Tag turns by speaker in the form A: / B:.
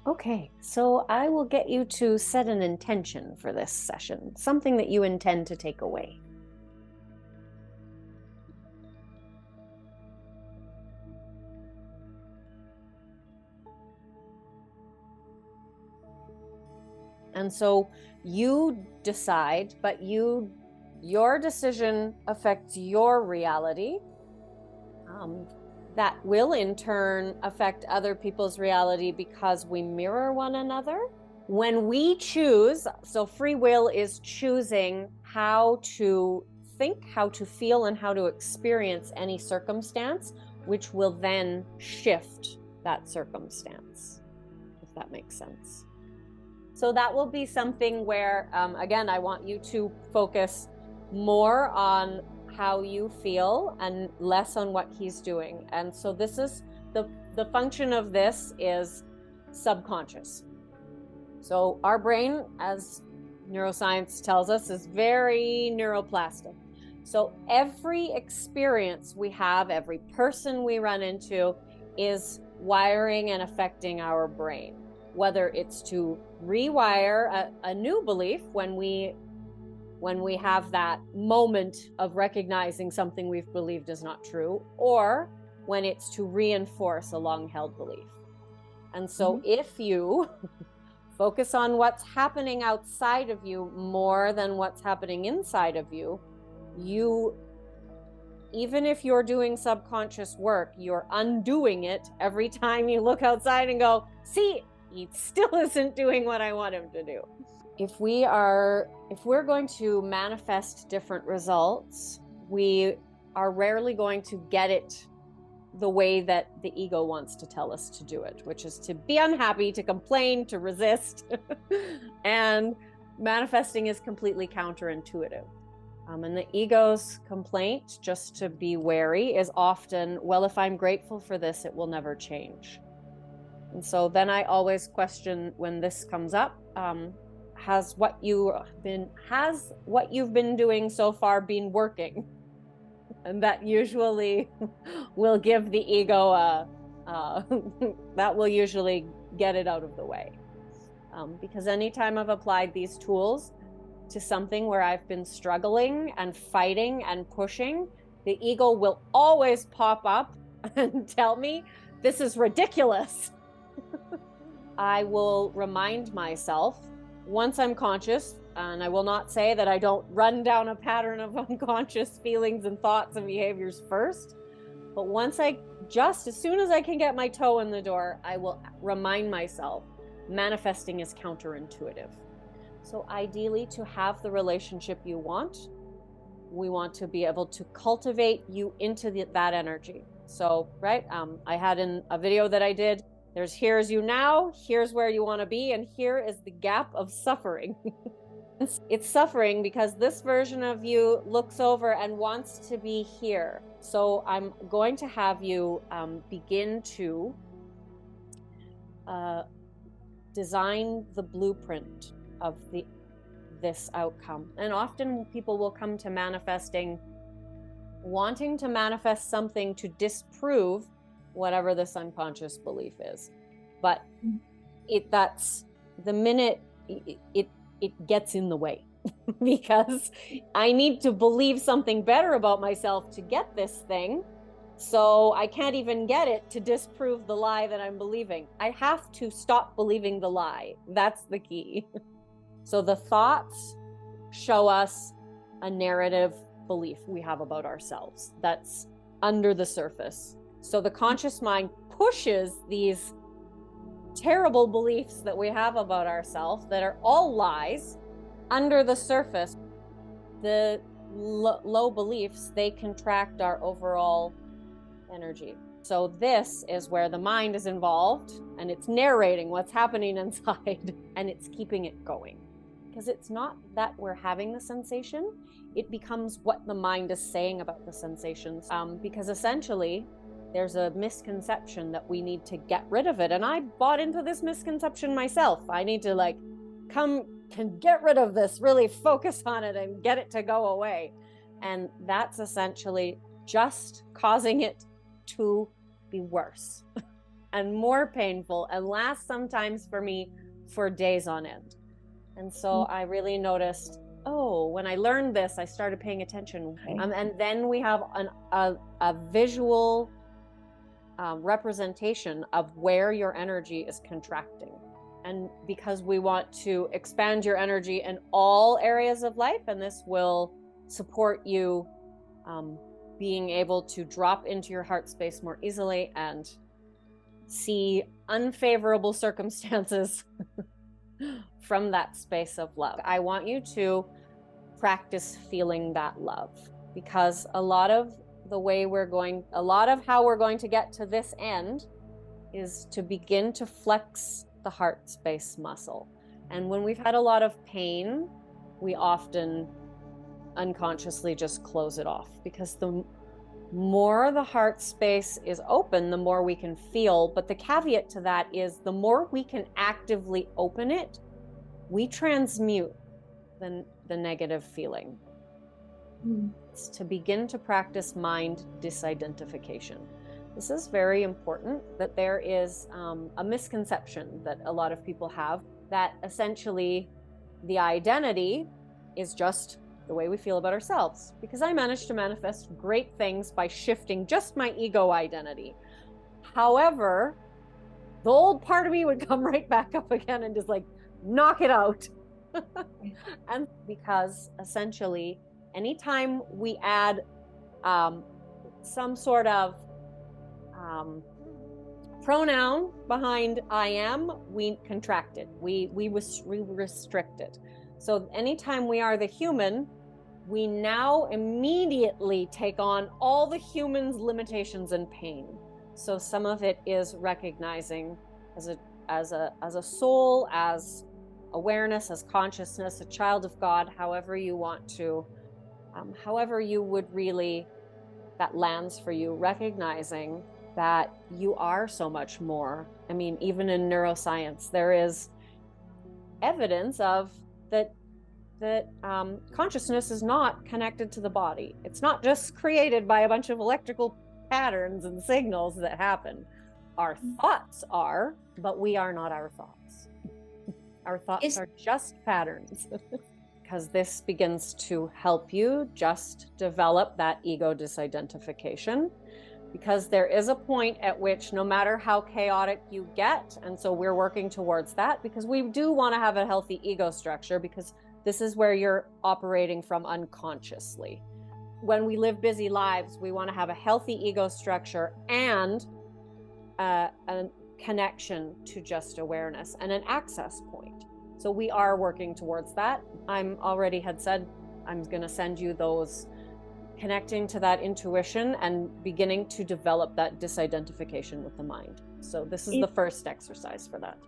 A: Okay, so I will get you to set an intention for this session, something that you intend to take away. And so you decide, but your decision affects your reality. That will in turn affect other people's reality because we mirror one another. When we choose, so free will is choosing how to think, how to feel, and how to experience any circumstance, which will then shift that circumstance, if that makes sense. So that will be something where, again, I want you to focus more on how you feel and less on what he's doing. And so this is the function of this is subconscious. So our brain, as neuroscience tells us, is very neuroplastic. So every experience we have, every person we run into is wiring and affecting our brain, whether it's to rewire a new belief when we have that moment of recognizing something we've believed is not true, or when it's to reinforce a long-held belief. And so if you focus on what's happening outside of you more than what's happening inside of you, even if you're doing subconscious work, you're undoing it every time you look outside and go, see, he still isn't doing what I want him to do. If we're going to manifest different results, we are rarely going to get it the way that the ego wants to tell us to do it, which is to be unhappy, to complain, to resist. And manifesting is completely counterintuitive. And the ego's complaint, just to be wary, is often, well, if I'm grateful for this, it will never change. And so then I always question when this comes up, has what you've been doing so far been working? And that usually will give the ego that will usually get it out of the way. Because anytime I've applied these tools to something where I've been struggling and fighting and pushing, the ego will always pop up and tell me, this is ridiculous. I will remind myself once I'm conscious, and I will not say that I don't run down a pattern of unconscious feelings and thoughts and behaviors first, but as soon as I can get my toe in the door, I will remind myself manifesting is counterintuitive. So ideally, to have the relationship you want, we want to be able to cultivate you into that energy. So, right, I had in a video that I did, here's you now, here's where you want to be, and here is the gap of suffering. It's suffering because this version of you looks over and wants to be here. So I'm going to have you begin to design the blueprint of this outcome. And often people will come to manifesting wanting to manifest something to disprove whatever this unconscious belief is. But that's the minute it gets in the way because I need to believe something better about myself to get this thing. So I can't even get it to disprove the lie that I'm believing. I have to stop believing the lie. That's the key. So the thoughts show us a narrative belief we have about ourselves that's under the surface. So the conscious mind pushes these terrible beliefs that we have about ourselves that are all lies under the surface. The low beliefs, they contract our overall energy. So this is where the mind is involved and it's narrating what's happening inside and it's keeping it going. Because it's not that we're having the sensation, it becomes what the mind is saying about the sensations. Because essentially, there's a misconception that we need to get rid of it. And I bought into this misconception myself. I need to can get rid of this, really focus on it and get it to go away. And that's essentially just causing it to be worse. and more painful, and lasts sometimes for me for days on end. And so I really noticed, oh, when I learned this, I started paying attention. And then we have a visual representation of where your energy is contracting. And because we want to expand your energy in all areas of life, and this will support you being able to drop into your heart space more easily and see unfavorable circumstances from that space of love. I want you to practice feeling that love, because a lot of how we're going to get to this end is to begin to flex the heart space muscle. And when we've had a lot of pain, we often unconsciously just close it off, because the more the heart space is open, the more we can feel. But the caveat to that is the more we can actively open it, we transmute the negative feeling. It's to begin to practice mind disidentification. This is very important, that there is a misconception that a lot of people have, that essentially the identity is just the way we feel about ourselves, because I managed to manifest great things by shifting just my ego identity. However, the old part of me would come right back up again and just like knock it out. And because essentially anytime we add some sort of pronoun behind I am, we contract it, we restrict it. So anytime we are the human, we now immediately take on all the human's limitations and pain. So some of it is recognizing as a soul, as awareness, as consciousness, a child of God, however you want to, however you would really, that lands for you, recognizing that you are so much more. I mean, even in neuroscience, there is evidence of that consciousness is not connected to the body. It's not just created by a bunch of electrical patterns and signals that happen. Our thoughts are, but we are not our thoughts. Our thoughts are just patterns. Because this begins to help you just develop that ego disidentification. Because there is a point at which, no matter how chaotic you get, and so we're working towards that, because we do want to have a healthy ego structure, because this is where you're operating from unconsciously. When we live busy lives, we want to have a healthy ego structure and a connection to just awareness and an access point. So we are working towards that. I'm already had said, I'm going to send you those, connecting to that intuition and beginning to develop that disidentification with the mind. So this is the first exercise for that.